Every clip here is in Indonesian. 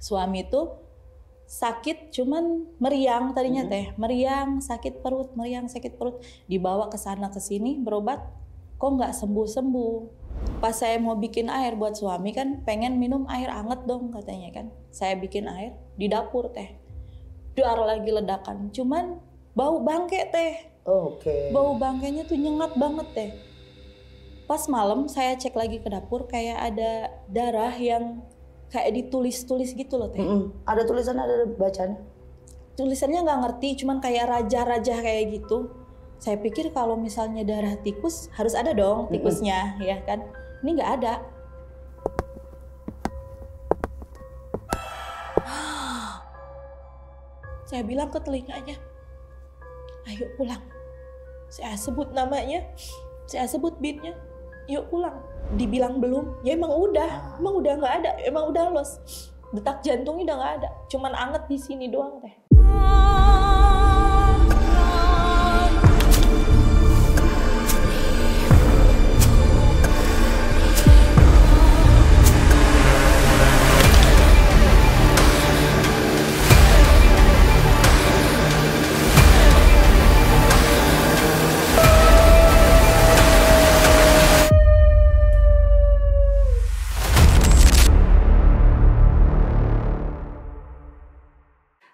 Suami tuh sakit cuman meriang tadinya teh, meriang sakit perut, dibawa ke sana ke sini berobat, kok nggak sembuh-sembuh. Pas saya mau bikin air buat suami kan pengen minum air anget dong katanya kan. Saya bikin air di dapur teh, dar lagi ledakan, cuman bau bangke teh. Bau bangkainya tuh nyengat banget teh. Pas malam saya cek lagi ke dapur kayak ada darah yang kayak ditulis-tulis gitu loh teh. Ada tulisannya, ada bacanya? Tulisannya nggak ngerti, cuman kayak raja-raja kayak gitu. Saya pikir kalau misalnya darah tikus harus ada dong tikusnya, ya kan? Ini nggak ada. Saya bilang ke telinganya, ayo pulang. Saya sebut namanya, saya sebut binnya, yuk pulang. Dibilang belum, ya emang udah nggak ada, emang udah los. Detak jantungnya udah nggak ada, cuman anget di sini doang teh.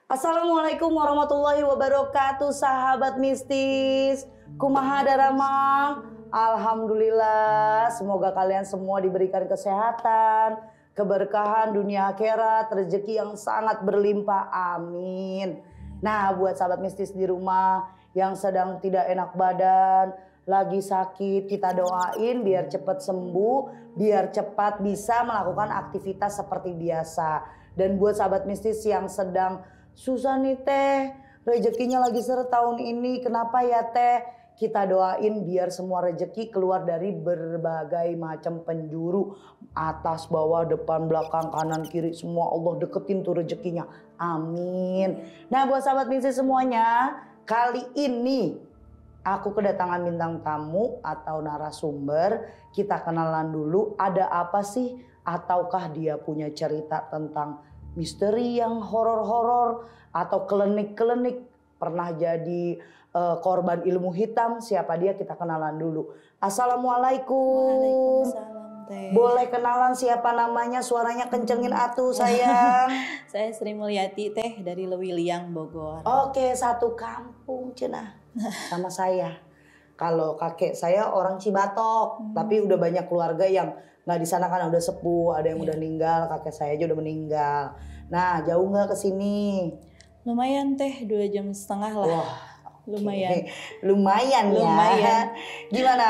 Assalamualaikum warahmatullahi wabarakatuh, sahabat mistis. Kumaha daramang? Alhamdulillah, semoga kalian semua diberikan kesehatan, keberkahan dunia akhirat, rezeki yang sangat berlimpah. Amin. Nah, buat sahabat mistis di rumah yang sedang tidak enak badan, lagi sakit, kita doain biar cepat sembuh, biar cepat bisa melakukan aktivitas seperti biasa. Dan buat sahabat mistis yang sedang susah nih teh, rezekinya lagi seret tahun ini, kenapa ya teh? Kita doain biar semua rezeki keluar dari berbagai macam penjuru, atas, bawah, depan, belakang, kanan, kiri, semua Allah deketin tuh rezekinya. Amin. Nah buat sahabat mistis semuanya, kali ini aku kedatangan bintang tamu atau narasumber. Kita kenalan dulu, ada apa sih? Ataukah dia punya cerita tentang misteri yang horor-horor atau klinik-klinik, pernah jadi korban ilmu hitam? Siapa dia? Kita kenalan dulu. Assalamualaikum. Waalaikumsalam teh. Boleh kenalan siapa namanya? Suaranya kencengin atuh sayang. Saya Sri Mulyati teh dari Lewiliang, Bogor. Oke, satu kampung cenah sama saya. Kalau kakek saya orang Cibatok, tapi udah banyak keluarga yang nggak di sana kan, udah sepuh, ada yang udah meninggal, kakek saya aja udah meninggal. Nah, jauh nggak ke sini? Lumayan teh, 2,5 jam lah. Wah, lumayan. Lumayan ya. Lumayan. Gimana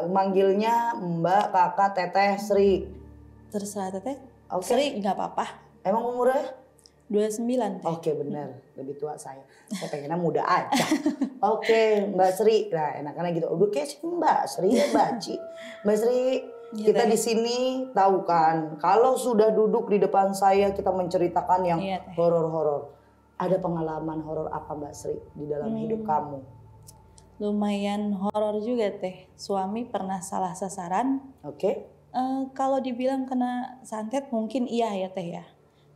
manggilnya Mbak, Kakak, Teteh, Sri? Terserah teteh. Oke. Sri nggak apa-apa. Emang umurnya? 29 teh. Oke, bener, lebih tua saya. Saya pengennya muda aja. Oke, Mbak Sri. Nah, enakannya gitu. Udah kayak si Mbak Sri, Mbak Ci. Mbak Sri, kita di sini tahu kan, kalau sudah duduk di depan saya kita menceritakan yang horor-horor. Ada pengalaman horor apa Mbak Sri di dalam hidup kamu? Lumayan horor juga teh. Suami pernah salah sasaran. Oke. Kalau dibilang kena santet mungkin iya ya teh ya.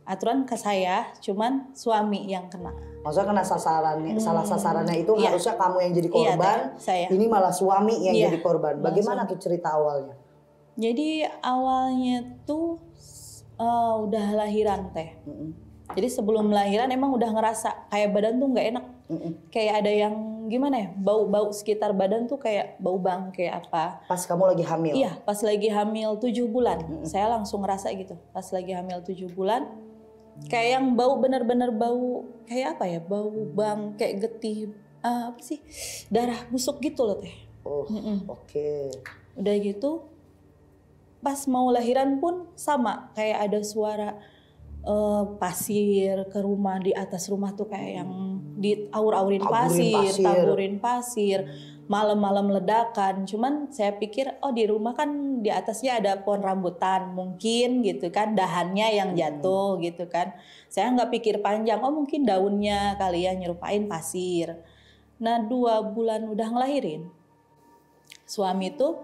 Aturan ke saya, cuman suami yang kena. Maksudnya kena sasarannya, salah sasarannya itu harusnya kamu yang jadi korban. Iya, saya. Ini malah suami yang jadi korban. Bagaimana tuh cerita awalnya? Jadi awalnya tuh udah lahiran teh. Jadi sebelum lahiran emang udah ngerasa kayak badan tuh nggak enak. Kayak ada yang gimana ya, bau-bau sekitar badan tuh kayak bau bangke apa. Pas kamu lagi hamil? Iya, pas lagi hamil 7 bulan. Saya langsung ngerasa gitu. Pas lagi hamil 7 bulan. Kayak yang bau bener-bener bau kayak apa ya, bau bang kayak getih apa sih, darah busuk gitu loh teh. Oke. Udah gitu pas mau lahiran pun sama, kayak ada suara pasir ke rumah, di atas rumah tuh kayak yang diaur-aurin pasir, taburin pasir. Malam-malam ledakan, cuman saya pikir oh di rumah kan di atasnya ada pohon rambutan mungkin gitu kan, dahannya yang jatuh gitu kan. Saya nggak pikir panjang, oh mungkin daunnya kali ya nyerupain pasir. Nah 2 bulan udah ngelahirin, suami tuh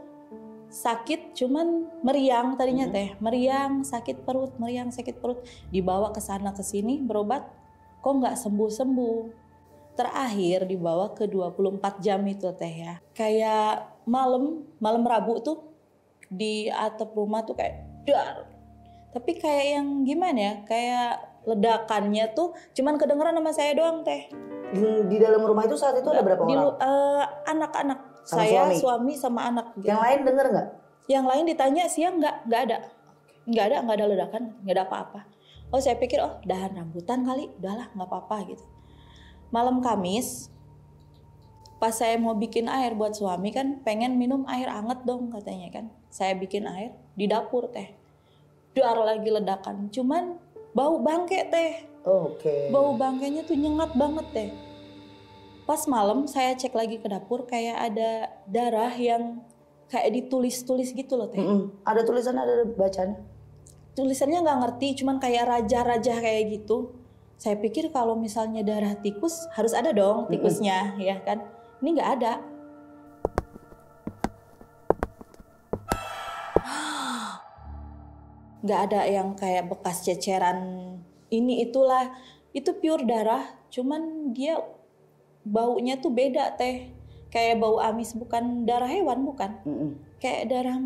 sakit cuman meriang tadinya teh, meriang, sakit perut, meriang, sakit perut. Dibawa ke sana ke sini berobat, kok nggak sembuh-sembuh. Terakhir dibawa ke 24 jam itu teh ya. Kayak malam Rabu tuh di atap rumah tuh kayak dar. Tapi kayak yang gimana ya, kayak ledakannya tuh cuman kedengeran sama saya doang teh. Di dalam rumah itu saat itu ada berapa orang? Anak-anak. Sama Saya, suami sama anak. Gitu. Yang lain denger nggak? Yang lain ditanya siang nggak ada ledakan, nggak ada apa-apa. Oh saya pikir dahan rambutan kali, udahlah nggak apa-apa gitu. Malam Kamis, pas saya mau bikin air buat suami kan, pengen minum air anget dong katanya kan. Saya bikin air di dapur teh, dar lagi ledakan. Cuman bau bangke teh. Oke. Bau bangkainya tuh nyengat banget teh. Pas malam saya cek lagi ke dapur kayak ada darah yang kayak ditulis-tulis gitu loh teh. Ada tulisan, ada bacaan. Tulisannya nggak ngerti, cuman kayak raja-raja kayak gitu. Saya pikir kalau misalnya darah tikus harus ada dong tikusnya, ya kan? Ini nggak ada. Nggak ada yang kayak bekas ceceran ini itulah. Itu pure darah, cuman dia baunya tuh beda teh. Kayak bau amis, bukan darah hewan, bukan. Kayak darah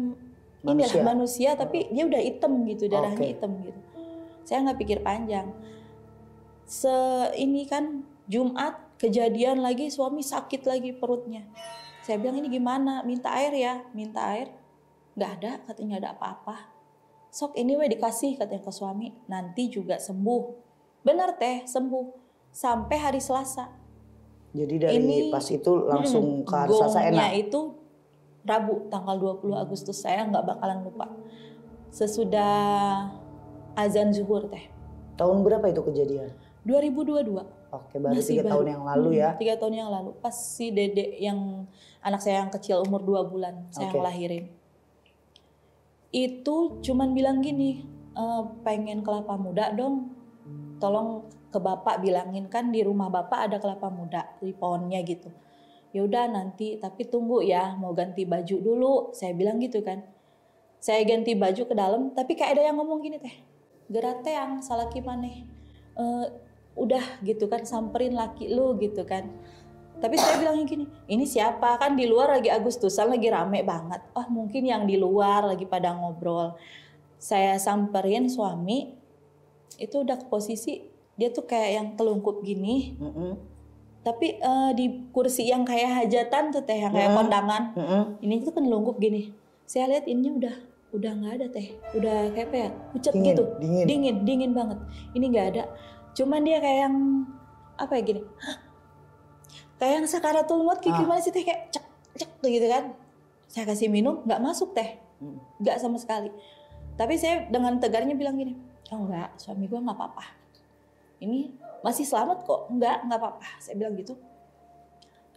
manusia tapi dia udah hitam gitu, darahnya hitam gitu. Saya nggak pikir panjang. Ini kan Jumat kejadian lagi, suami sakit lagi perutnya. Saya bilang ini gimana, minta air ya, minta air. Nggak ada, katanya nggak ada apa-apa. Sok ini dikasih katanya ke suami, nanti juga sembuh. Benar teh, sembuh. Sampai hari Selasa. Jadi dari pas itu langsung ke hari Selasa enak? Itu Rabu tanggal 20 Agustus, saya nggak bakalan lupa. Sesudah azan zuhur teh. Tahun berapa itu kejadian? 2022. Oke, baru 3 tahun yang lalu ya? 3 tahun yang lalu. Pas si dedek yang anak saya yang kecil umur 2 bulan, saya ngelahirin. Itu cuman bilang gini, pengen kelapa muda dong. Tolong ke bapak bilangin kan di rumah bapak ada kelapa muda di pohonnya gitu. Ya udah nanti, tapi tunggu ya, mau ganti baju dulu. Saya bilang gitu kan. Saya ganti baju ke dalam, tapi kayak ada yang ngomong gini teh. Gerate yang salaki maneh. Udah gitu kan, samperin laki lu gitu kan. Tapi saya bilangnya gini, ini siapa? Kan di luar lagi Agustusan, lagi rame banget. Oh mungkin yang di luar lagi pada ngobrol. Saya samperin suami, itu udah ke posisi, dia tuh kayak yang telungkup gini. Tapi di kursi yang kayak hajatan tuh teh, yang kayak kondangan. Ini tuh kan telungkup gini. Saya lihat ini udah nggak ada teh. Udah kayak apa ya, pucat gitu. Dingin banget. Ini nggak ada. Cuman dia kayak yang, apa ya gini. Kayak yang sakaratul maut kayak gimana sih teh, kayak cek gitu kan. Saya kasih minum, nggak masuk teh. Nggak sama sekali. Tapi saya dengan tegarnya bilang gini, oh enggak, suami gue nggak apa-apa. Ini masih selamat kok, enggak apa-apa. Saya bilang gitu.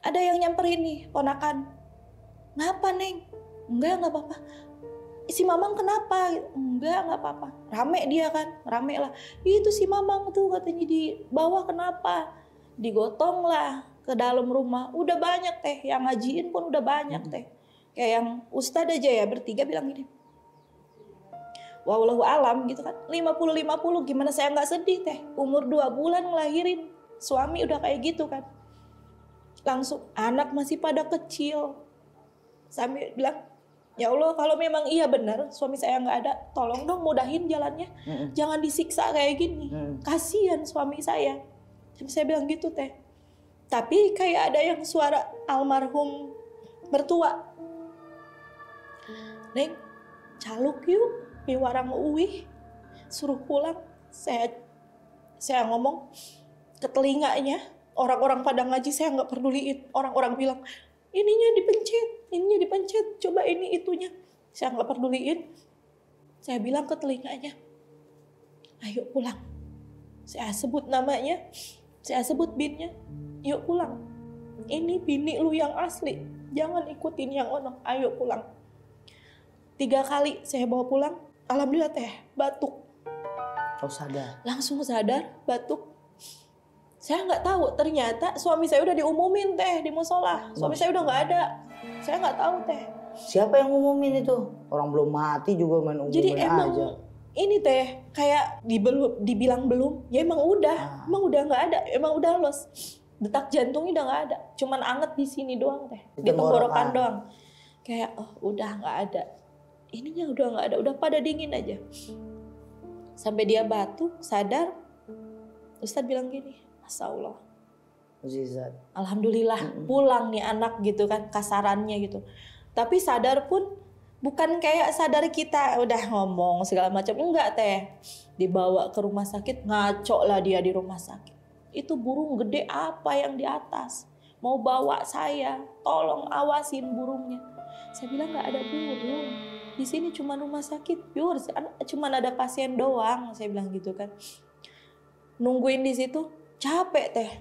Ada yang nyamperin nih, ponakan. Ngapa Neng? Enggak apa-apa. Si Mamang kenapa? Enggak apa-apa. Rame dia kan, rame lah. Itu si Mamang tuh katanya di bawah kenapa? Digotong lah ke dalam rumah. Udah banyak teh, yang ngajiin pun udah banyak teh. Kayak yang ustadz aja ya, bertiga bilang gini. Wallahu alam gitu kan, 50-50 gimana saya nggak sedih teh, umur 2 bulan ngelahirin, suami udah kayak gitu kan. Langsung anak masih pada kecil. Sambil bilang, ya Allah kalau memang iya benar suami saya nggak ada, tolong dong mudahin jalannya, jangan disiksa kayak gini, kasihan suami saya. Saya bilang gitu teh. Tapi kayak ada yang suara almarhum mertua, Neng caluk yuk, piwarang uwi, suruh pulang. Saya ngomong ke telinganya, orang-orang pada ngaji saya nggak peduliin. Orang-orang bilang, ininya dipencet, coba ini itunya. Saya nggak peduliin. Saya bilang ke telinganya, ayo pulang. Saya sebut namanya, saya sebut binnya, yuk pulang. Ini bini lu yang asli, jangan ikutin yang ono, ayo pulang. 3 kali saya bawa pulang, alhamdulillah teh, batuk. Oh sadar? Langsung sadar, batuk. Saya nggak tahu, ternyata suami saya udah diumumin teh di musola. Suami saya udah nggak ada. Saya nggak tahu teh. Siapa yang ngumumin itu? Orang belum mati juga main umumin Jadi emang aja. ini teh kayak dibilang belum, ya emang udah nggak ada, emang udah los. Detak jantungnya udah nggak ada, cuman anget di sini doang teh, di tenggorokan doang. Kayak udah nggak ada, ininya udah nggak ada, udah pada dingin aja. Sampai dia batuk, sadar, Ustadz bilang gini, Masya Allah, Mukjizat. Alhamdulillah pulang nih anak gitu kan, kasarannya gitu. Tapi sadar pun bukan kayak sadar kita udah ngomong segala macam, enggak teh. Dibawa ke rumah sakit, ngaco lah dia di rumah sakit. Itu burung gede apa yang di atas, mau bawa saya, tolong awasin burungnya. Saya bilang nggak ada burung, di sini cuma rumah sakit pure, cuma ada pasien doang, saya bilang gitu kan. Nungguin di situ capek teh,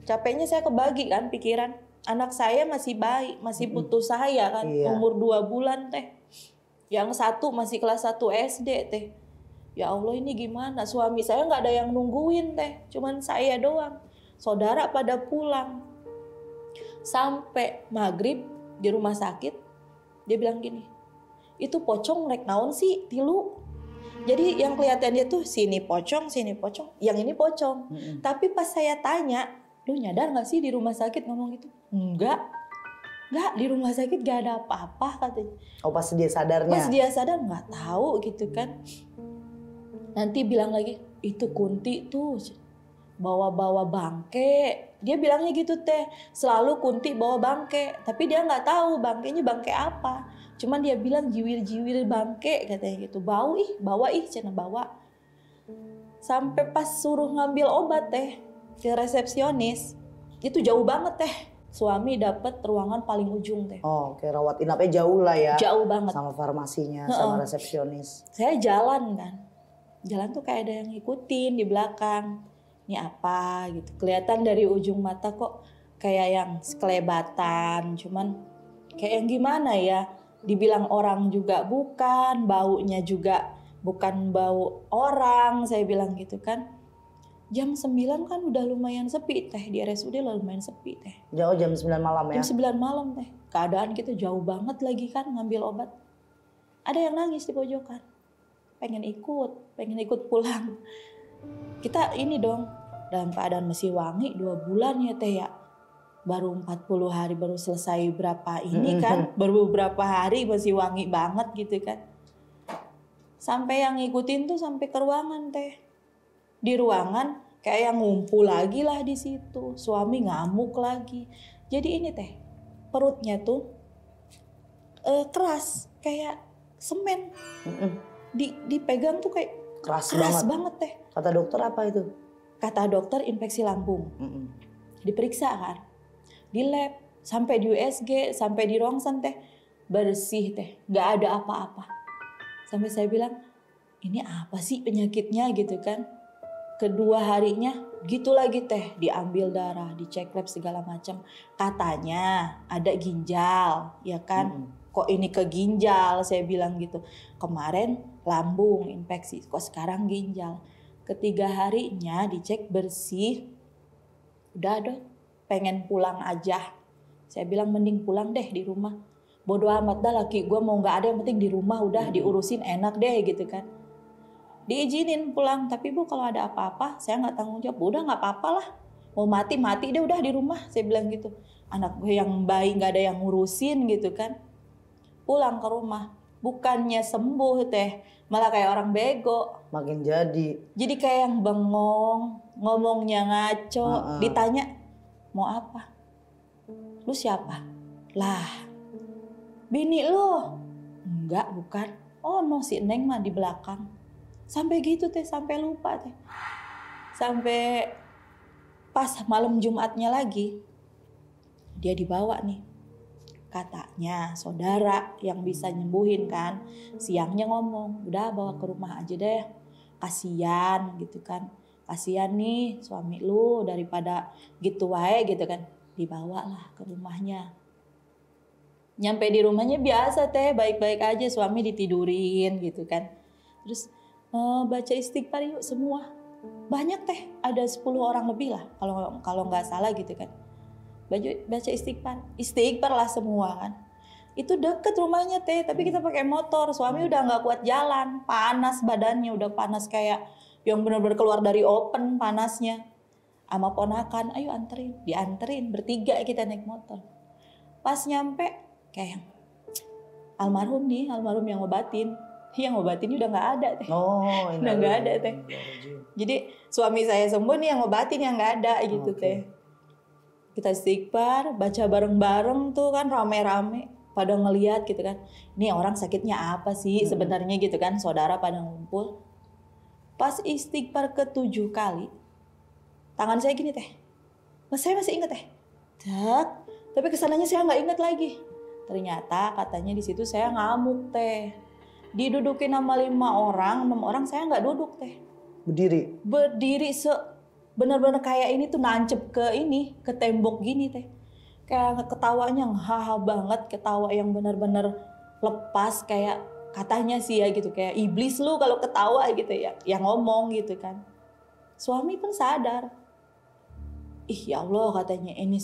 capeknya saya kebagi kan pikiran. Anak saya masih bayi, masih putus saya kan, umur 2 bulan teh. Yang satu masih kelas 1 SD teh. Ya Allah ini gimana, suami saya nggak ada yang nungguin teh, cuman saya doang. Saudara pada pulang. Sampai maghrib di rumah sakit, dia bilang gini, itu pocong rek naon sih tilu. Jadi yang kelihatan dia tuh sini pocong, yang ini pocong. Tapi pas saya tanya, lu nyadar nggak sih di rumah sakit ngomong gitu? Enggak, di rumah sakit gak ada apa-apa katanya. Oh pas dia sadarnya? Pas dia sadar nggak tahu gitu kan. Nanti bilang lagi, itu Kunti tuh bawa-bawa bangke. Dia bilangnya gitu teh, selalu Kunti bawa bangke. Tapi dia nggak tahu bangkenya bangke apa. Cuman dia bilang jiwir-jiwir bangke katanya gitu. Bawa cina bawa. Sampai pas suruh ngambil obat teh ke resepsionis, itu jauh banget teh. Suami dapat ruangan paling ujung teh. Oh, kayak rawat inapnya jauh lah ya. Jauh banget. Sama farmasinya, sama resepsionis. Saya jalan kan. Jalan tuh kayak ada yang ngikutin di belakang. Ini apa gitu. Kelihatan dari ujung mata kok kayak yang sekelebatan. Cuman kayak yang gimana ya. Dibilang orang juga bukan. Baunya juga bukan bau orang. Saya bilang gitu kan. Jam 9 kan udah lumayan sepi teh. Di RSUD lumayan sepi teh. Jauh jam 9 malam ya? Jam 9 malam teh. Keadaan kita jauh banget lagi kan ngambil obat. Ada yang nangis di pojokan. Pengen ikut pulang. Kita ini dong, dalam keadaan masih wangi 2 bulan ya teh ya. Baru 40 hari baru selesai berapa ini kan. Baru beberapa hari masih wangi banget gitu kan. Sampai yang ngikutin tuh sampai ke ruangan teh. Di ruangan kayak yang ngumpul lagi lah di situ. Suami ngamuk lagi. Jadi ini teh, perutnya tuh keras kayak semen. Dipegang tuh kayak keras banget teh. Kata dokter apa itu? Kata dokter infeksi lambung. Diperiksa kan, di lab, sampai di USG, sampai di rongsen teh bersih teh, nggak ada apa-apa. Sampai saya bilang ini apa sih penyakitnya gitu kan. Kedua harinya gitu lagi teh, diambil darah, dicek lab segala macam. Katanya ada ginjal, ya kan? Kok ini ke ginjal, saya bilang gitu. Kemarin lambung infeksi, kok sekarang ginjal. Ketiga harinya dicek bersih. Udah dong, pengen pulang aja. Saya bilang mending pulang deh di rumah. Bodoh amat dah laki gue mau gak ada, yang penting di rumah udah diurusin enak deh gitu kan. Diizinin pulang, tapi Bu kalau ada apa-apa saya gak tanggung jawab. Udah gak apa-apa lah, mau mati deh udah di rumah, saya bilang gitu. Anak gue yang bayi gak ada yang ngurusin gitu kan. Pulang ke rumah, bukannya sembuh teh, malah kayak orang bego. Makin jadi. Jadi kayak yang bengong, ngomongnya ngaco. Ditanya, mau apa? Lu siapa? Lah, bini lu. Enggak, bukan. Oh no, si Neng mah di belakang. Sampai gitu teh, sampai lupa teh. Sampai pas malam Jumatnya lagi, dia dibawa nih. Katanya saudara yang bisa nyembuhin kan. Siangnya ngomong, udah bawa ke rumah aja deh. Kasian gitu kan. Kasian nih suami lu daripada gitu wae gitu kan. Dibawa lah ke rumahnya. Nyampe di rumahnya biasa teh, baik-baik aja, suami ditidurin gitu kan. Terus baca istighfar yuk semua. Banyak teh, ada 10 orang lebih lah kalau nggak salah gitu kan. Baca istighfar lah semua kan. Itu deket rumahnya teh, tapi kita pakai motor. Suami udah nggak kuat jalan, panas badannya, udah panas kayak yang benar-benar keluar dari oven panasnya. Sama ponakan, ayo anterin, dianterin bertiga kita naik motor. Pas nyampe kayak almarhum yang ngobatin. Yang ngobatin udah nggak ada teh. Oh, Udah nggak ada teh. Jadi suami saya sembuh nih yang ngobatin yang nggak ada gitu teh. Kita istighfar, baca bareng-bareng tuh kan rame-rame pada ngeliat gitu kan. Ini orang sakitnya apa sih sebenarnya gitu kan, saudara pada ngumpul. Pas istighfar ke-7 kali, tangan saya gini teh. Saya masih ingat teh. Tapi kesananya saya nggak ingat lagi. Ternyata katanya di situ saya ngamuk teh. Didudukin sama 5 orang, 6 orang saya nggak duduk teh. Berdiri bener-bener kayak ini tuh nancep ke tembok gini teh. Kayak ketawanya haha banget, ketawa yang bener-bener lepas kayak katanya sih ya gitu, kayak iblis lu kalau ketawa gitu ya, yang ngomong gitu kan. Suami pun sadar. Ih ya Allah katanya, ini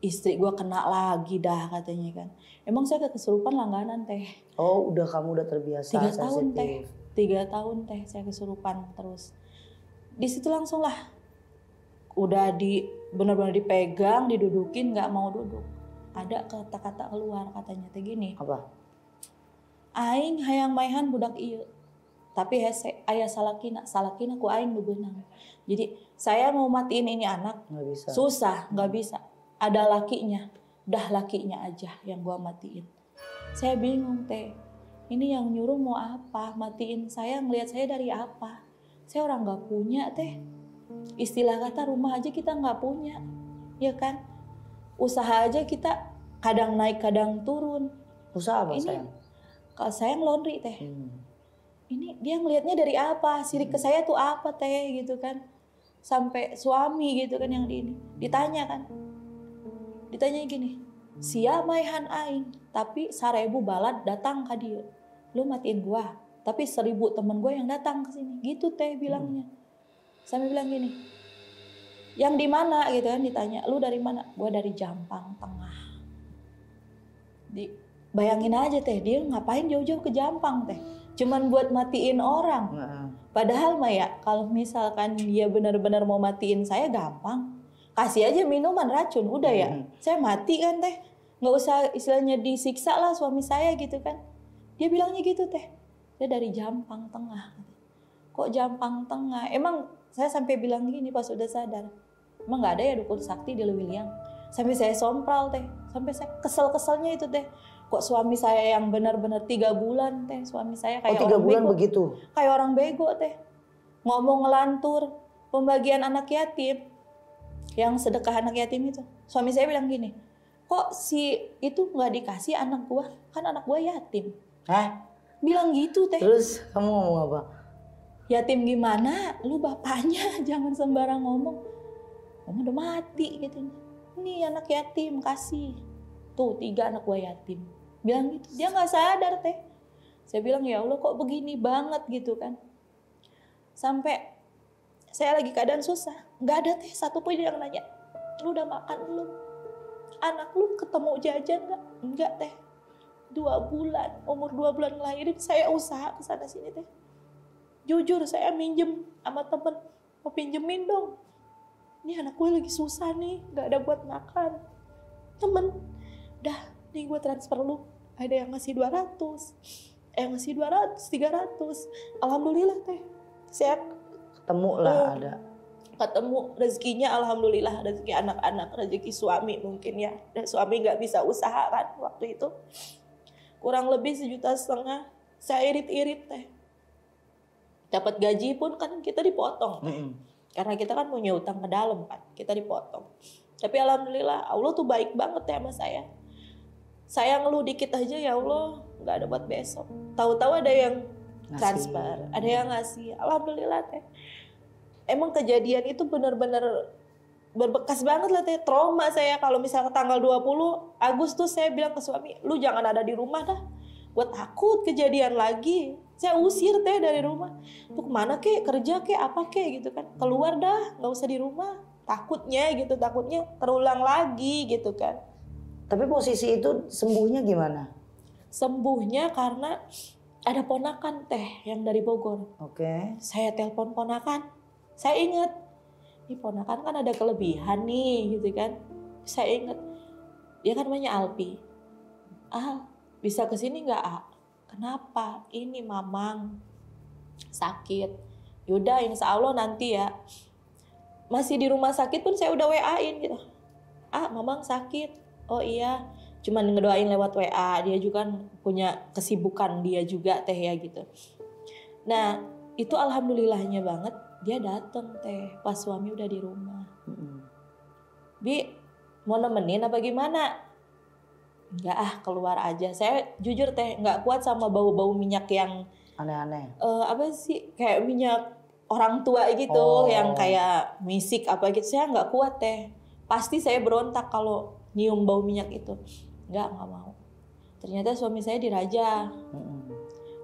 istri gue kena lagi dah katanya kan. Emang saya kesurupan langganan teh. Oh kamu udah terbiasa 3 tahun sensitif. teh. 3 tahun teh saya kesurupan terus. Di situ langsung lah. Udah benar-benar dipegang, didudukin nggak mau duduk. Ada kata-kata keluar katanya teh gini. Apa? Aing hayang maihan budak ieu. Tapi hese aya salakina ku aing nu beunang. Jadi saya mau matiin ini anak Nggak bisa. susah, nggak bisa. Ada lakinya, dah lakinya aja yang gua matiin. Saya bingung teh, ini yang nyuruh mau apa? Matiin saya, ngelihat saya dari apa? Saya orang nggak punya teh. Istilah kata rumah aja kita nggak punya, ya kan? Usaha aja kita kadang naik kadang turun. Usaha apa Ini sayang? kalau saya ngelondri teh. Ini dia ngelihatnya dari apa? Sirik ke saya tuh apa teh gitu kan? Sampai suami gitu kan yang ditanya kan. Ditanya gini, sia maihan aing, tapi 1000 balad datang ke dia. Lu matiin gua, tapi 1000 temen gua yang datang ke sini. Gitu teh bilangnya. Sampai bilang gini, yang di mana gitu kan ditanya, lu dari mana? Gua dari Jampang Tengah. Bayangin aja teh, dia ngapain jauh-jauh ke Jampang teh? Cuman buat matiin orang. Padahal mah ya, kalau misalkan dia benar-benar mau matiin saya gampang. Kasih aja minuman racun, udah ya. Saya mati kan teh. Nggak usah istilahnya disiksa lah suami saya gitu kan. Dia bilangnya gitu teh. Dia dari Jampang Tengah. Kok Jampang Tengah? Emang saya sampai bilang gini pas udah sadar. Emang nggak ada ya dukun sakti di Lewiliang. Sampai saya sompral teh. Sampai saya kesel-keselnya itu teh. Kok suami saya yang benar-benar 3 bulan teh. Suami saya kayak 3 orang bulan bego. begitu? Kayak orang bego teh. Ngomong ngelantur. Pembagian anak yatim. Yang sedekah anak yatim itu. Suami saya bilang gini. Kok si itu nggak dikasih anak gua? Kan anak gua yatim. Hah? Bilang gitu teh. Terus kamu ngomong apa? Yatim gimana? Lu bapaknya jangan sembarang ngomong. Kamu udah mati gitu. Ini anak yatim kasih. Tuh 3 anak gua yatim. Bilang gitu. Dia nggak sadar teh. Saya bilang ya Allah kok begini banget gitu kan. Sampai saya lagi keadaan susah. Nggak ada teh satu pun yang nanya. Lu udah makan belum? Anak lu ketemu jajan nggak? Enggak teh. 2 bulan. Umur 2 bulan ngelahirin saya usaha kesana sini teh. Jujur saya minjem sama temen. Mau pinjemin dong. Ini anak gue lagi susah nih. Nggak ada buat makan. Temen. Dah nih gue transfer lu. Ada yang ngasih 200. Yang ngasih 200, 300. Alhamdulillah teh. Saya Ketemu lah ada. ketemu rezekinya alhamdulillah, rezeki anak-anak, rezeki suami mungkin ya. Dan suami nggak bisa usaha kan waktu itu. Kurang lebih 1,5 juta. Saya irit-irit teh. Dapat gaji pun kan kita dipotong. Karena kita kan punya utang ke dalam kan. Kita dipotong. Tapi alhamdulillah Allah tuh baik banget ya sama saya. Saya ngeluh dikit aja ya Allah nggak ada buat besok. Tahu-tahu ada yang transfer, ada yang ngasih. Alhamdulillah teh. Emang kejadian itu benar-benar berbekas banget lah teh. Trauma saya kalau misalnya tanggal 20 Agustus saya bilang ke suami, lu jangan ada di rumah dah. Gue takut kejadian lagi. Saya usir teh dari rumah. Tuh kemana kek, kerja kek, apa kek gitu kan. Keluar dah, gak usah di rumah. Takutnya gitu, takutnya terulang lagi gitu kan. Tapi posisi itu sembuhnya gimana? Sembuhnya karena ada ponakan teh yang dari Bogor. Oke. Saya telepon ponakan. Saya ingat, ini ponakan kan ada kelebihan nih gitu kan. Saya ingat, dia kan namanya Alpi. Bisa kesini nggak, Kenapa? Ini Mamang sakit. Yaudah insya Allah nanti ya. Masih di rumah sakit pun saya udah WA-in gitu. Mamang sakit. Oh iya. Cuman ngedoain lewat WA. Dia juga kan punya kesibukan dia juga teh ya gitu. Nah itu alhamdulillahnya banget. Dia dateng teh pas suami udah di rumah. Bi mau nemenin apa gimana? Enggak keluar aja. Saya jujur teh nggak kuat sama bau-bau minyak yang Aneh-aneh. Apa sih kayak minyak orang tua gitu, yang kayak misik apa gitu. Saya nggak kuat teh. Pasti saya berontak kalau nyium bau minyak itu. Nggak mau. Ternyata suami saya diraja,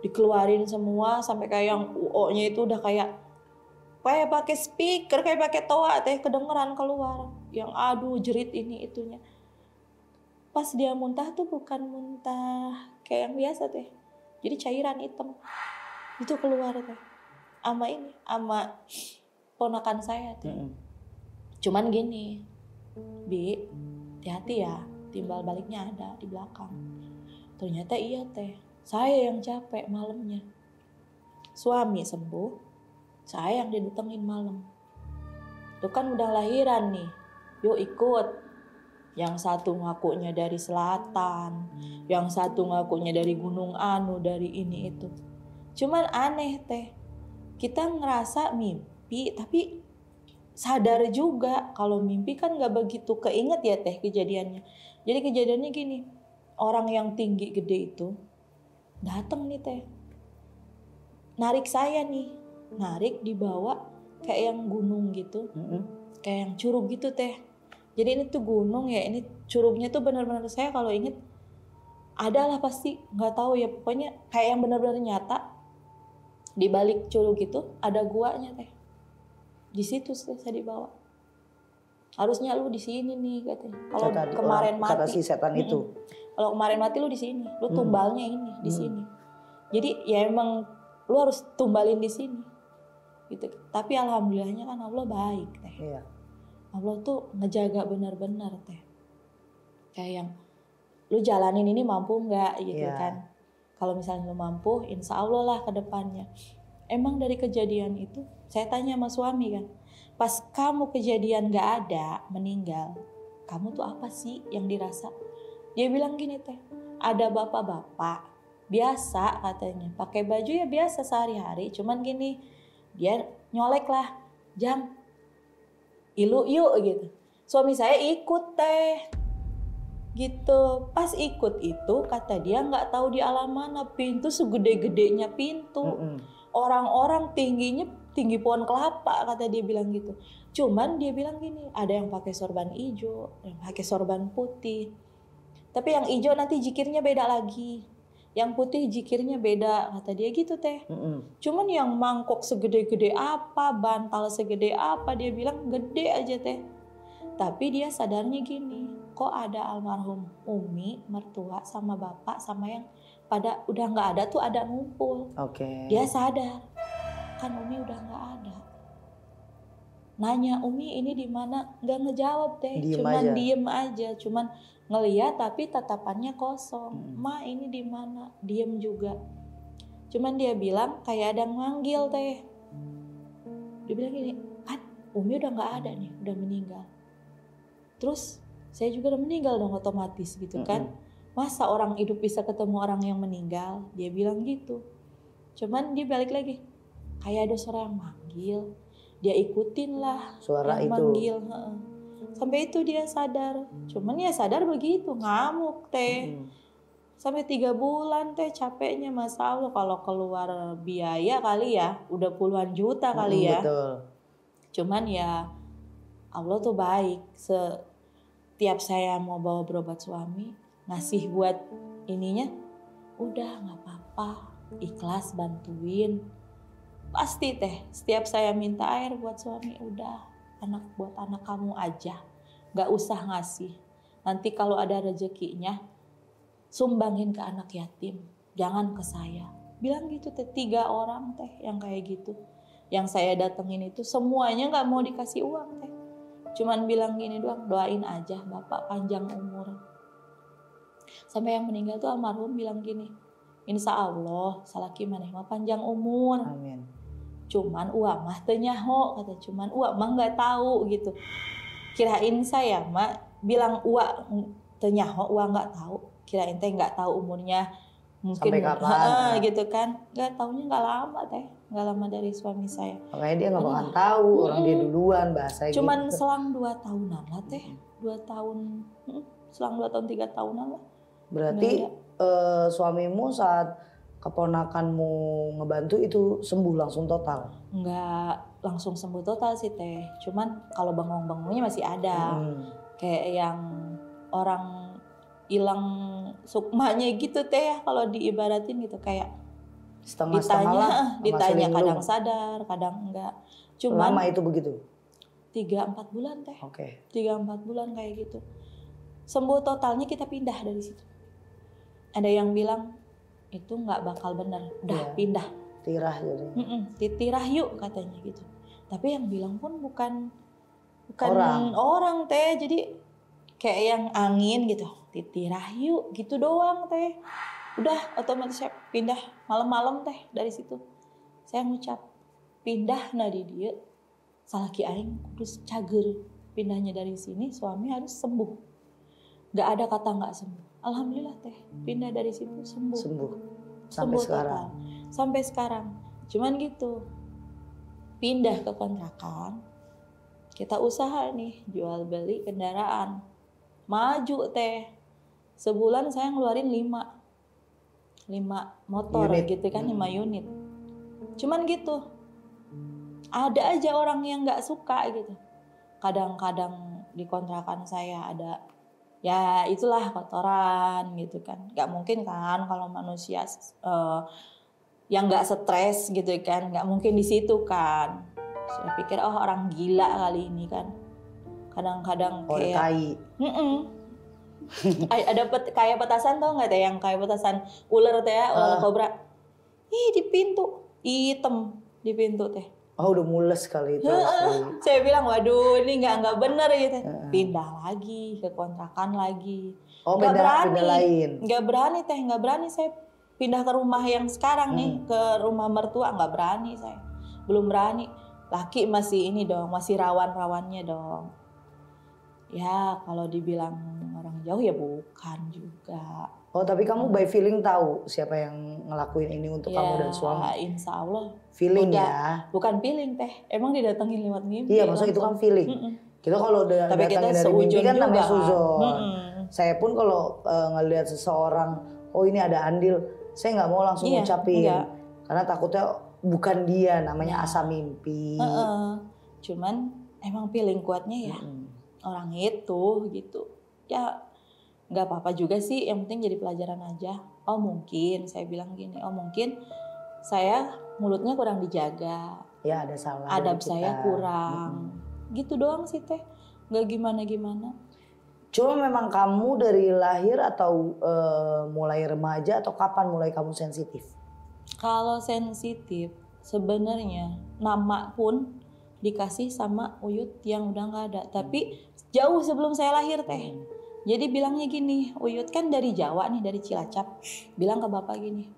dikeluarin semua sampai kayak yang UO-nya itu udah kayak pakai speaker, kayak pakai toa teh, kedengeran keluar. Yang aduh jerit ini itunya. Pas dia muntah tuh bukan muntah kayak yang biasa teh. Jadi cairan hitam itu keluar teh. Ama ponakan saya teh. Cuman gini, Bi, hati-hati ya, timbal baliknya ada di belakang. Ternyata iya teh, saya yang capek malamnya. Suami sembuh, saya yang didatengin malam. Itu kan udah lahiran nih, yuk ikut. Yang satu ngakunya dari selatan, yang satu ngakunya dari Gunung Anu, dari ini itu. Cuman aneh teh, kita ngerasa mimpi tapi sadar juga kalau mimpi kan gak begitu keinget ya teh kejadiannya. Jadi kejadiannya gini, orang yang tinggi gede itu datang nih teh, narik saya nih, narik dibawa kayak yang gunung gitu, kayak yang curug gitu teh. Jadi ini tuh gunung ya, ini curugnya tuh benar-benar saya kalau inget adalah pasti nggak tahu ya, pokoknya kayak yang benar-benar nyata. Di balik curug itu ada guanya teh. Di situ saya dibawa. Harusnya lu di sini nih katanya. Kalau kemarin mati. Kata si setan itu. Kalau kemarin mati lu di sini, lu tumbalnya ini di sini. Jadi ya emang lu harus tumbalin di sini. Gitu. Tapi alhamdulillahnya kan Allah baik teh. Iya. Allah tuh ngejaga benar-benar teh. Kayak yang lu jalanin ini mampu nggak gitu kan. Kalau misalnya lu mampu, insya Allah lah ke depannya. Emang dari kejadian itu, saya tanya sama suami kan, pas kamu kejadian gak ada, meninggal, kamu tuh apa sih yang dirasa? Dia bilang gini teh, ada bapak-bapak, biasa katanya, pakai baju ya biasa sehari-hari, cuman gini, dia nyolek lah, Jam, ilu yuk gitu. Suami saya ikut teh. Gitu, pas ikut itu kata dia nggak tahu di alam mana, pintu segede-gedenya pintu, orang-orang tingginya tinggi pohon kelapa kata dia bilang gitu. Cuman dia bilang gini, ada yang pakai sorban hijau, yang pakai sorban putih, tapi yang hijau nanti jikirnya beda lagi, yang putih jikirnya beda kata dia gitu teh. Cuman yang mangkok segede-gede apa, bantal segede apa, dia bilang gede aja teh. Tapi dia sadarnya gini, kok ada almarhum Umi, mertua sama bapak sama yang pada udah nggak ada tuh ada ngumpul. Dia sadar, kan Umi udah nggak ada. Nanya Umi ini di mana, nggak ngejawab deh, diem aja, cuman ngeliat tapi tatapannya kosong. Ma ini di mana, diem juga. Cuman dia bilang kayak ada yang manggil teh. Dia bilang gini, kan Umi udah nggak ada nih, udah meninggal. Terus saya juga udah meninggal dong otomatis gitu kan. Masa orang hidup bisa ketemu orang yang meninggal? Dia bilang gitu. Cuman dia balik lagi. Kayak ada suara yang manggil. Dia ikutin lah suara yang itu. Manggil. Sampai itu dia sadar. Cuman ya sadar begitu. Ngamuk teh. Sampai 3 bulan teh capeknya. Masa Allah kalau keluar biaya kali ya. Udah puluhan juta kali ya. Betul. Cuman ya Allah tuh baik. Tiap saya mau bawa berobat suami, ngasih buat ininya, udah nggak apa-apa, ikhlas bantuin. Pasti teh, setiap saya minta air buat suami, udah buat anak kamu aja, nggak usah ngasih. nanti kalau ada rezekinya sumbangin ke anak yatim, jangan ke saya. Bilang gitu teh, 3 orang teh yang kayak gitu. Yang saya datengin itu semuanya nggak mau dikasih uang teh. Cuman bilang gini doang, doain aja Bapak panjang umur. Sampai yang meninggal tuh almarhum bilang gini, insya Allah salaki maneh mah panjang umur. Amin. Cuman uang mah teu nyaho, kata cuman uang mah nggak tahu gitu. Kirain saya mah bilang uang teu nyaho, uang nggak tahu. Kirain teh nggak tahu umurnya mungkin Sampai kapan? gitu kan. Nggak taunya nggak lama teh, nggak lama dari suami saya. Makanya dia nggak bakalan tahu orang dia duluan bahasa Cuman gitu. selang 2 tahunan lah teh, 2 tahun, selang 2 tahun 3 tahunan lah. Berarti suamimu saat keponakanmu ngebantu itu sembuh langsung total? Nggak langsung sembuh total sih teh, cuman kalau bengong-bengongnya masih ada. Kayak yang orang hilang sukmanya gitu teh ya, kalau diibaratin gitu, kayak Setengah-setengah lah, ditanya masih kadang linglung. sadar, kadang enggak. Cuman Lama itu begitu? 3-4 bulan teh. Oke. 3-4 bulan kayak gitu. Sembuh totalnya kita pindah dari situ. Ada yang bilang itu nggak bakal bener, udah Iya. pindah. Tirah jadi. Titirah yuk katanya gitu. Tapi yang bilang pun bukan Orang. orang teh, jadi kayak yang angin gitu. Titirah yuk gitu doang teh. Udah otomatis saya pindah malam-malam teh dari situ. Saya ngucap pindah nah di dia. Salaki aing terus cager. Pindahnya dari sini suami harus sembuh. Gak ada kata gak sembuh. Alhamdulillah teh pindah dari situ sembuh. Sembuh. Sampai Sembuh sekarang. total. Sampai sekarang. Cuman gitu. Pindah ke kontrakan. Kita usaha nih jual beli kendaraan. Maju teh. Sebulan saya ngeluarin 5 motor Unit. gitu kan, 5 unit. Cuman gitu. Ada aja orang yang gak suka gitu. Kadang-kadang di kontrakan saya ada, ya itulah kotoran gitu kan. Gak mungkin kan kalau manusia yang gak stres gitu kan, gak mungkin di situ kan. Saya pikir oh orang gila kali ini kan. Kadang-kadang kayak kai. ada kayak petasan, tau nggak teh, yang kayak petasan ular teh ya, ular kobra. Ih di pintu hitam di pintu teh. Oh udah mules kali itu. Asli. Saya bilang waduh ini nggak bener gitu. Pindah lagi ke kontrakan lagi. Oh Nggak beda lain. Nggak berani saya pindah ke rumah yang sekarang nih, ke rumah mertua nggak berani saya. Belum berani. Laki masih ini dong, masih rawan-rawannya dong. Ya kalau dibilang orang jauh ya bukan juga. Oh tapi kamu by feeling tahu siapa yang ngelakuin ini untuk kamu dan suami? Insya Allah. Feeling Udah, ya. Bukan feeling teh, emang didatengin lewat mimpi. Iya maksudnya itu kan feeling. Kita kalau udah Tapi kita datangin dari mimpi seujun kan namanya juga. suzon. Saya pun kalau ngelihat seseorang, oh ini ada andil, saya nggak mau langsung ngucapin. Enggak. Karena takutnya bukan dia, namanya asa mimpi. Cuman emang feeling kuatnya ya. Orang itu gitu. Ya nggak apa-apa juga sih, yang penting jadi pelajaran aja. Oh mungkin, saya bilang gini, oh mungkin saya mulutnya kurang dijaga. Ya ada salah. Adab saya kurang. Gitu doang sih teh. Nggak gimana-gimana. Cuma memang kamu dari lahir atau mulai remaja atau kapan mulai kamu sensitif? Kalau sensitif sebenarnya nama pun dikasih sama Uyut yang udah nggak ada. Tapi jauh sebelum saya lahir teh. Jadi bilangnya gini, Uyut kan dari Jawa nih, dari Cilacap. Bilang ke bapak gini,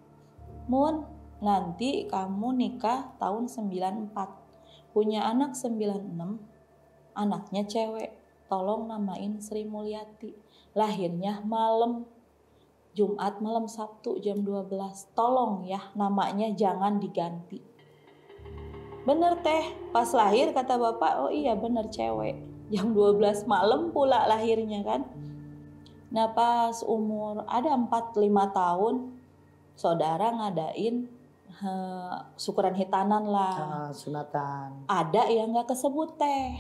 Mun, nanti kamu nikah tahun 94. Punya anak 96, anaknya cewek. Tolong namain Sri Mulyati. Lahirnya malam Jumat malam Sabtu jam 12. Tolong ya namanya jangan diganti. Bener teh, pas lahir kata bapak, oh iya bener cewek. Jam 12 malam pula lahirnya kan. Nah pas umur ada 4-5 tahun, saudara ngadain syukuran hitanan lah. Sunatan. Ada yang gak kesebut teh.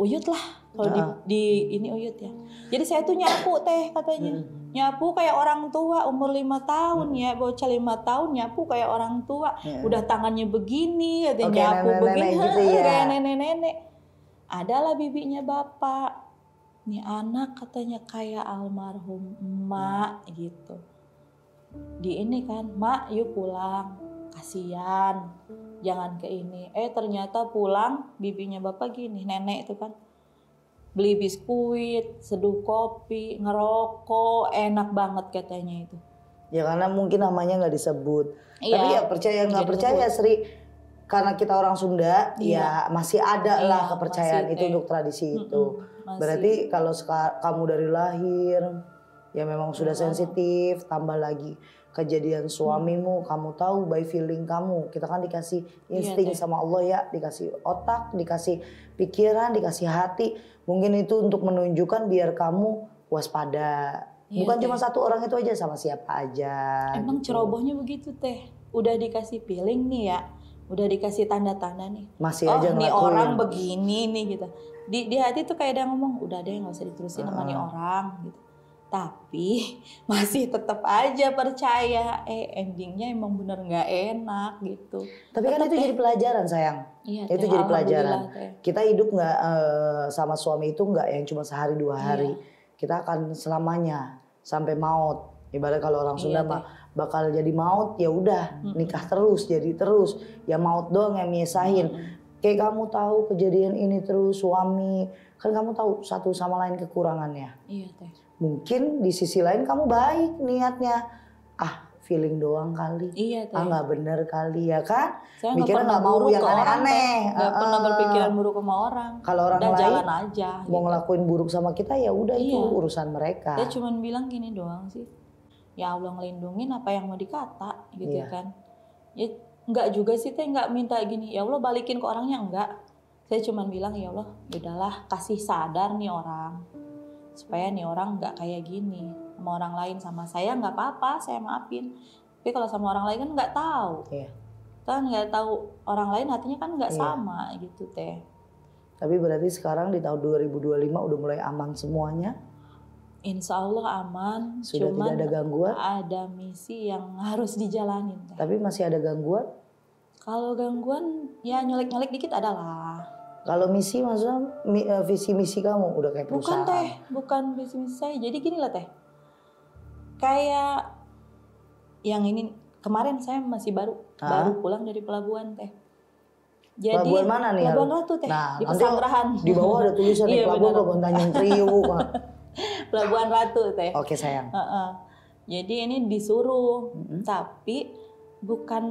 Uyut lah, kalau di ini Uyut ya. Jadi saya tuh nyapu teh katanya. Nyapu kayak orang tua umur 5 tahun ya, bocah 5 tahun nyapu kayak orang tua. Udah tangannya begini, katanya nyapu begini, gitu ya. kayak nenek-nenek. Adalah bibinya bapak. nih anak katanya kayak almarhum emak gitu. Di ini kan, mak yuk pulang, kasihan, jangan ke ini. Ternyata pulang bibinya bapak gini, nenek itu kan beli biskuit, seduh kopi, ngerokok, enak banget katanya itu. Ya karena mungkin namanya nggak disebut. Iya, Tapi ya percaya nggak jadi percaya disebut. Sri, karena kita orang Sunda, Iya. ya masih ada lah Iya, kepercayaan masih, itu untuk tradisi itu. masih. Berarti kalau kamu dari lahir, ya memang sudah sensitif, tambah lagi kejadian suamimu, kamu tahu by feeling kamu. Kita kan dikasih insting Teh. sama Allah ya, dikasih otak, dikasih pikiran, dikasih hati. Mungkin itu untuk menunjukkan biar kamu waspada. Iya, Bukan Teh. cuma satu orang itu aja, sama siapa aja. Emang gitu. cerobohnya begitu teh. Udah dikasih feeling nih ya, udah dikasih tanda-tanda nih. Masih oh aja nih ngelakuin. orang begini nih gitu. Di hati tuh kayak dia ngomong, udah deh nggak usah diterusin sama nih orang gitu. Tapi masih tetap aja percaya. Endingnya emang bener nggak enak gitu. Tapi kan itu jadi pelajaran sayang. Iya, Itu Teh, jadi pelajaran. alhamdulillah, Teh. Kita hidup nggak sama suami itu nggak yang cuma sehari 2 hari. Kita akan selamanya sampai maut. Ibarat kalau orang Sunda mah bakal jadi maut, ya udah nikah terus, jadi terus. Ya maut doang yang misahin. Kayak kamu tahu kejadian ini terus suami, kan kamu tahu satu sama lain kekurangannya. Iya, Teh. Mungkin di sisi lain kamu baik niatnya. Feeling doang kali. Iya, Teh. Nggak bener kali ya kan. Saya nggak Mikirnya pernah nggak mau buruk yang ke orang, aneh-aneh. Teh. Nggak pernah berpikiran buruk sama orang. Kalau orang udah lain jalan aja. mau gitu. ngelakuin buruk sama kita ya udah itu Iya. urusan mereka. Dia cuman bilang gini doang sih. Ya Allah ngelindungin apa yang mau dikata gitu Iya. kan. Ya enggak juga sih Teh, enggak minta gini. Ya Allah balikin ke orangnya, enggak. Saya cuman bilang ya Allah, udahlah kasih sadar nih orang. Supaya nih orang enggak kayak gini. Sama orang lain sama saya enggak apa-apa, saya maafin. Tapi kalau sama orang lain kan enggak tahu. Iya. Kan enggak tahu orang lain hatinya kan enggak Iya. sama gitu Teh. Tapi berarti sekarang di tahun 2025 udah mulai aman semuanya. Insya Allah aman, Sudah cuman tidak ada gangguan. ada misi yang harus dijalanin Teh. Tapi masih ada gangguan. Kalau gangguan ya nyolek-nyolek dikit adalah. Kalau misi maksudnya visi misi kamu udah kayak Bukan perusahaan. Teh, bukan visi misi saya. Jadi gini lah Teh. Kayak yang ini kemarin saya masih baru pulang dari pelabuhan Teh. Jadi Pelabuhan mana nih? Pelabuhan Ratu Teh, Nah, di nanti Pesanggerahan. di bawah ada tulisan nih Iya, pelabuhan benar. Pelabuhan Tanjung Priuk. Pelabuhan Ratu Teh. Oke sayang. Jadi ini disuruh, tapi bukan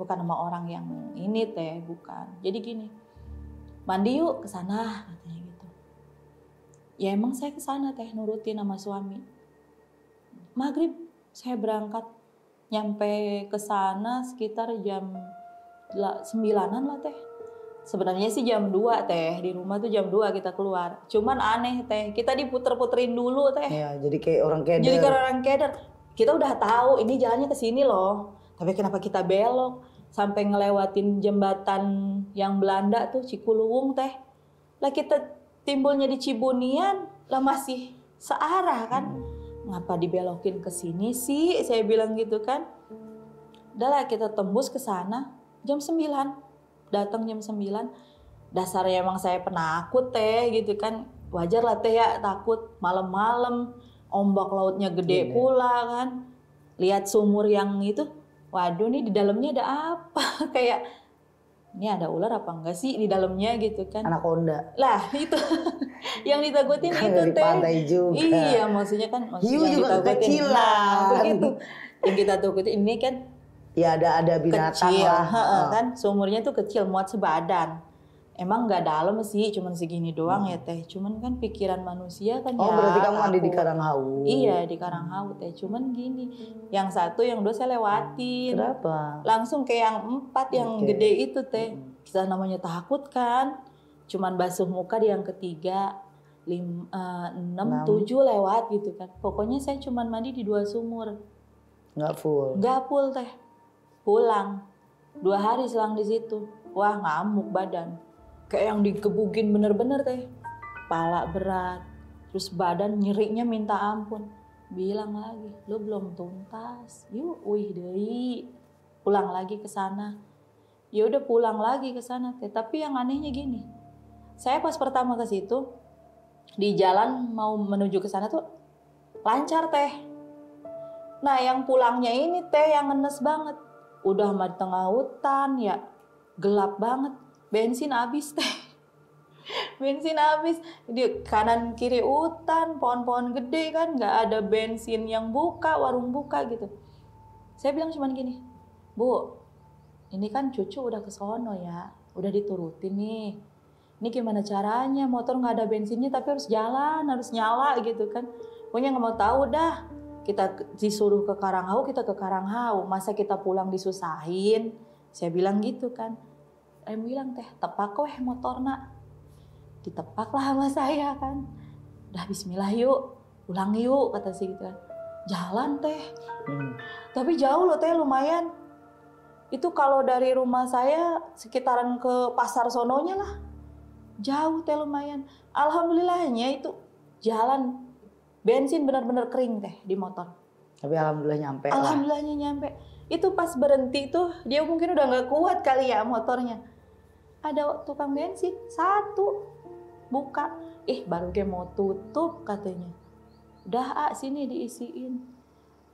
sama orang yang ini Teh, bukan. Jadi gini, mandi yuk ke sana katanya gitu. Ya emang saya ke sana Teh, nurutin sama suami. Maghrib saya berangkat, nyampe ke sana sekitar jam 9-an lah Teh. Sebenarnya sih jam 2 Teh, di rumah tuh jam 2 kita keluar. Cuman aneh Teh, kita diputer-puterin dulu Teh. Ya, jadi kayak orang keder. Jadi kayak orang keder. Kita udah tahu ini jalannya ke sini loh. Tapi kenapa kita belok sampai ngelewatin jembatan yang Belanda tuh Cikuluwung Teh. Lah kita timbulnya di Cibunian, lah masih searah kan. Ngapa dibelokin ke sini sih? Saya bilang gitu kan. Udah lah kita tembus ke sana jam 9. Datang jam 9. Dasarnya emang saya penakut Teh gitu kan. Wajar lah Teh ya takut malam-malam. Ombak lautnya gede pula kan. Lihat sumur yang itu. Waduh nih di dalamnya ada apa? Kayak ini ada ular apa enggak sih di dalamnya gitu kan. Anaconda. Lah itu. Yang ditakutin Kan itu dari Teh. pantai juga. Iya maksudnya kan. Hiu yang juga ditakutin. kecilan. Nah, begitu. Yang kita takutin ini kan Ya ada binatang kecil, lah. kan sumurnya tuh kecil, muat sebadan. Emang nggak dalam sih, cuman segini doang ya Teh. Cuman kan pikiran manusia kan Oh ya. berarti kamu mandi di takut. Karanghawu. Iya di Karanghawu Teh. Cuman gini, yang satu yang dua saya lewatin. Kenapa? Langsung ke yang 4 yang Oke. gede itu Teh. Kita namanya takut kan. Cuman basuh muka di yang ketiga. 6, 7 lewat gitu kan. Pokoknya saya cuman mandi di 2 sumur. Nggak full. Nggak full Teh. Pulang 2 hari selang di situ. Wah ngamuk badan. Kayak yang dikebugin bener-bener Teh. Kepala berat. Terus badan nyerinya minta ampun. Bilang lagi, lo belum tuntas. Yuk, deui. Pulang lagi ke sana. Ya udah pulang lagi ke sana Teh. Tapi yang anehnya gini. Saya pas pertama ke situ Di jalan mau menuju ke sana tuh lancar teh. Nah yang pulangnya ini teh yang ngenes banget. Udah di tengah hutan ya, gelap banget. Bensin habis teh. Bensin habis. Di kanan kiri hutan, pohon-pohon gede kan. Nggak ada bensin yang buka, warung buka gitu. Saya bilang cuman gini, Bu, ini kan cucu udah ke sono ya. Udah diturutin nih. Ini gimana caranya, motor nggak ada bensinnya tapi harus jalan, harus nyala gitu kan. Pokoknya nggak mau tahu dah. Kita disuruh ke Karanghau, kita ke Karanghau. Masa kita pulang disusahin? Saya bilang gitu kan. Bilang teh, tepak weh motor nak. Ditepak lah sama saya kan. Dah bismillah yuk, pulang yuk kata si gitu kan. Jalan teh. Tapi jauh loh teh, lumayan. Itu kalau dari rumah saya sekitaran ke pasar sononya lah. Jauh teh lumayan. Alhamdulillahnya itu jalan bensin benar-benar kering teh di motor. Tapi alhamdulillah nyampe lah. Alhamdulillahnya nyampe. Itu pas berhenti tuh dia mungkin udah nggak kuat kali ya motornya. Ada tukang bensin satu buka. Baru dia mau tutup katanya. Udah sini diisiin.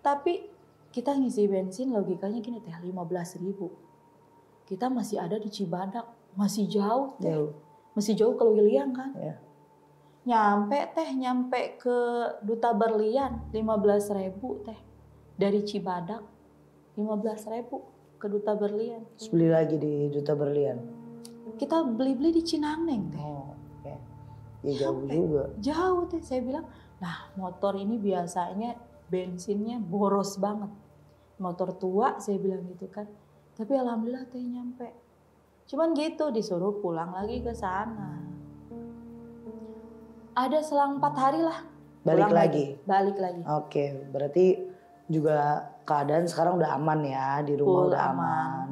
Tapi kita ngisi bensin logikanya gini teh 15.000. Kita masih ada di Cibadak, masih jauh teh. Masih jauh ke Lewiliang kan. Ya. Nyampe ke Duta Berlian 15.000 teh. Dari Cibadak 15.000 ke Duta Berlian. Terus beli lagi di Duta Berlian. Kita beli-beli di Cinaneng teh. Oke. Ya jauh juga. Jauh teh, saya bilang, nah motor ini biasanya bensinnya boros banget. Motor tua saya bilang gitu kan. Tapi alhamdulillah teh nyampe. Cuman gitu disuruh pulang lagi ke sana. Ada selang 4 hari lah. Balik lagi? Balik lagi. Oke, berarti juga keadaan sekarang udah aman ya, di rumah udah aman.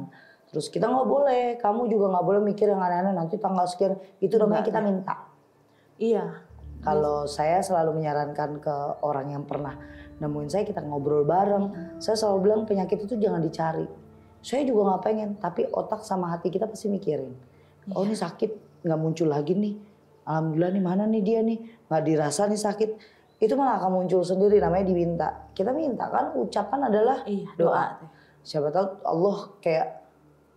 Terus kita nggak boleh, kamu juga nggak boleh mikir yang aneh-aneh nanti tanggal sekian. Itu namanya kita minta. Iya. Kalau saya selalu menyarankan ke orang yang pernah nemuin saya, kita ngobrol bareng. Saya selalu bilang penyakit itu jangan dicari. Saya juga nggak pengen, tapi otak sama hati kita pasti mikirin. Oh ini sakit, nggak muncul lagi nih. Alhamdulillah nih mana nih dia nih, nggak dirasa nih sakit. Itu malah akan muncul sendiri, namanya diminta. Kita minta kan, ucapan adalah doa. Siapa tahu Allah kayak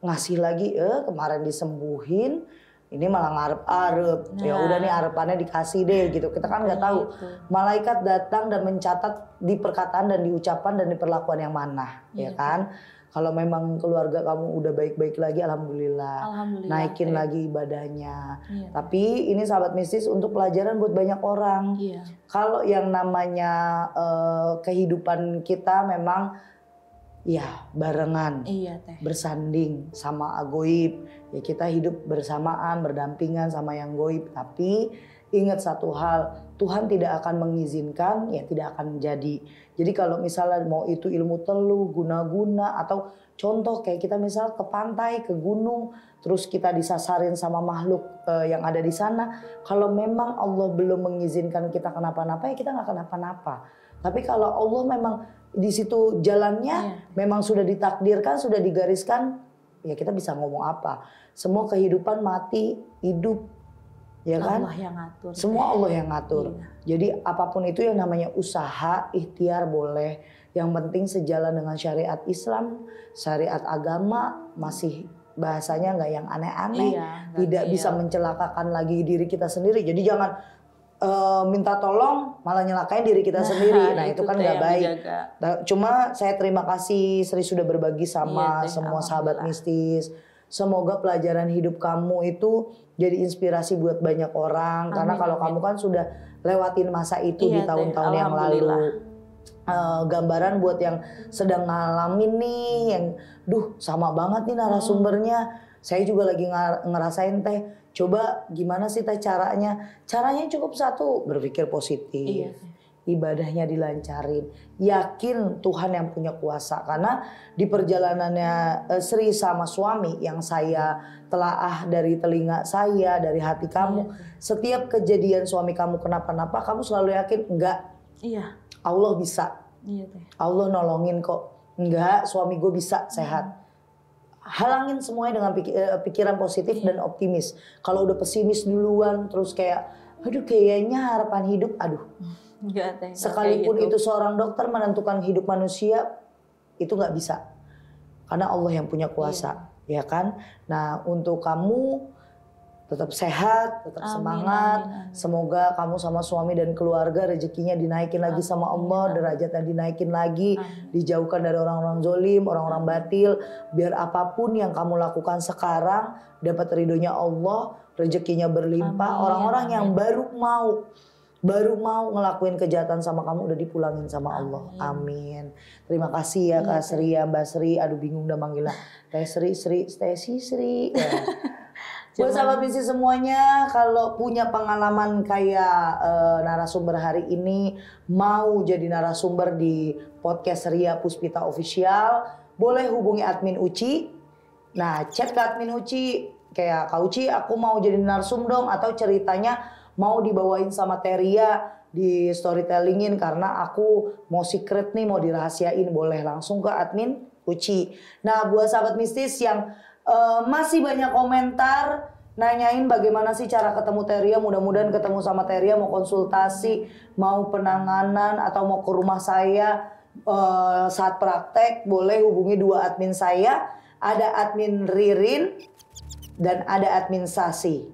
ngasih lagi, kemarin disembuhin, ini malah ngarep-arep. Ya udah nih arepannya dikasih deh gitu. Kita kan nggak tahu. Malaikat datang dan mencatat di perkataan dan di ucapan dan di perlakuan yang mana, ya kan? Kalau memang keluarga kamu udah baik-baik lagi, alhamdulillah. Naikin lagi ibadahnya. Tapi ini sahabat mistis untuk pelajaran buat banyak orang. Kalau yang namanya kehidupan kita memang ya barengan, bersanding sama agoib. Ya kita hidup bersamaan, berdampingan sama yang goib. Tapi ingat satu hal, Tuhan tidak akan mengizinkan, ya tidak akan jadi. Jadi kalau misalnya mau itu ilmu teluh, guna-guna, atau contoh kayak kita misal ke pantai, ke gunung, terus kita disasarin sama makhluk yang ada di sana. Kalau memang Allah belum mengizinkan kita kenapa-napa, ya kita nggak kenapa-napa. Tapi kalau Allah memang di situ jalannya, memang sudah ditakdirkan, sudah digariskan, ya kita bisa ngomong apa. Semua kehidupan, mati, hidup, ya kan? Allah yang ngatur. Semua Allah yang ngatur. Jadi apapun itu yang namanya usaha, ikhtiar boleh. Yang penting sejalan dengan syariat Islam, syariat agama, masih bahasanya nggak yang aneh-aneh, tidak bisa mencelakakan lagi diri kita sendiri. Jadi jangan minta tolong malah nyelakain diri kita sendiri. Nah itu kan nggak baik. Cuma saya terima kasih Sri sudah berbagi sama semua sahabat mistis. Semoga pelajaran hidup kamu itu jadi inspirasi buat banyak orang. Karena kalau kamu kan sudah lewatin masa itu di tahun-tahun yang lalu. Gambaran buat yang sedang ngalamin nih, yang sama banget nih narasumbernya. Saya juga lagi ngerasain teh. Coba gimana sih teh caranya? Caranya cukup satu, berpikir positif. Ibadahnya dilancarin. Yakin Tuhan yang punya kuasa. Karena di perjalanannya Sri sama suami yang saya telaah dari telinga saya, dari hati kamu. Setiap kejadian suami kamu kenapa-napa, kamu selalu yakin enggak. Allah bisa. Allah nolongin kok. Enggak, suami gue bisa sehat. Halangin semuanya dengan pikiran positif dan optimis. Kalau udah pesimis duluan, terus kayak Aduh kayaknya harapan hidup, aduh. Enggak teh. Sekalipun itu seorang dokter menentukan hidup manusia, itu nggak bisa. Karena Allah yang punya kuasa, ya kan? Nah untuk kamu tetap sehat, tetap semangat. Amin. Semoga kamu sama suami dan keluarga rezekinya dinaikin lagi sama Allah, derajatnya dinaikin lagi, dijauhkan dari orang-orang zolim, orang-orang batil. Biar apapun yang kamu lakukan sekarang dapat ridhonya Allah, rezekinya berlimpah. Orang-orang yang baru mau ngelakuin kejahatan sama kamu udah dipulangin sama Allah. Amin. Terima kasih ya Kak Sri, ya Mbak Sri. Aduh bingung udah manggilnya Teh Sri, Sri. Ya. Buat sahabat misi semuanya, kalau punya pengalaman kayak narasumber hari ini, mau jadi narasumber di podcast Ria Puspita Official, boleh hubungi admin Uci. Nah, chat ke admin Uci, kayak Kak Uci, aku mau jadi narsum dong, atau ceritanya mau dibawain sama Teria di storytellingin karena aku mau secret nih, mau dirahasiain, boleh langsung ke admin Uci. Nah, buat sahabat mistis yang masih banyak komentar nanyain bagaimana sih cara ketemu Teria, mudah-mudahan ketemu sama Teria, mau konsultasi, mau penanganan atau mau ke rumah saya saat praktek, boleh hubungi dua admin saya, ada admin Ririn dan ada admin Sasi.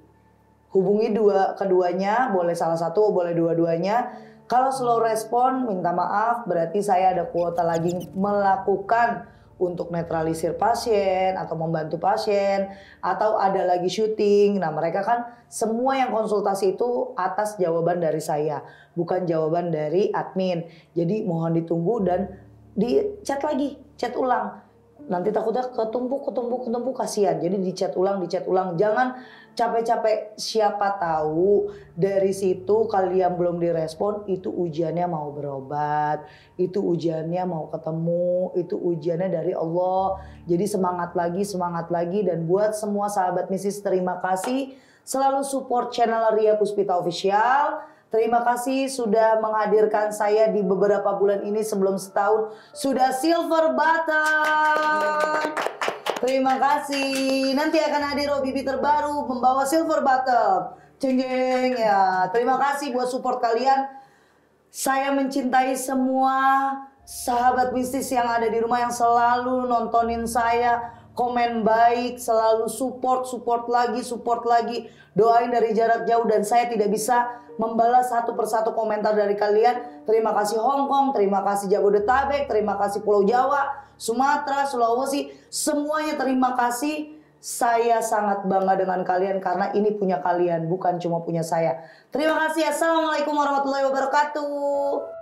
Hubungi keduanya, boleh salah satu, boleh dua-duanya. Kalau slow respon, minta maaf, berarti saya ada kuota lagi melakukan untuk netralisir pasien atau membantu pasien atau ada lagi syuting. Nah mereka kan semua yang konsultasi itu atas jawaban dari saya, bukan jawaban dari admin. Jadi mohon ditunggu dan di chat lagi, chat ulang. Nanti takutnya ketumpuk kasihan. Jadi di chat ulang. Jangan capek-capek, siapa tahu dari situ kalian belum direspon, itu ujiannya mau berobat, itu ujiannya mau ketemu, itu ujiannya dari Allah. Jadi semangat lagi dan buat semua sahabat misis terima kasih selalu support channel Ria Puspita Official. Terima kasih sudah menghadirkan saya di beberapa bulan ini, sebelum setahun sudah silver button. Terima kasih. Nanti akan hadir OBB terbaru membawa silver button. Jeng ya. Terima kasih buat support kalian. Saya mencintai semua sahabat mistis yang ada di rumah yang selalu nontonin saya, komen baik, selalu support lagi, doain dari jarak jauh dan saya tidak bisa membalas satu persatu komentar dari kalian. Terima kasih Hong Kong, terima kasih Jabodetabek, terima kasih Pulau Jawa, Sumatera, Sulawesi, semuanya terima kasih. Saya sangat bangga dengan kalian karena ini punya kalian, bukan cuma punya saya. Terima kasih. Assalamualaikum warahmatullahi wabarakatuh.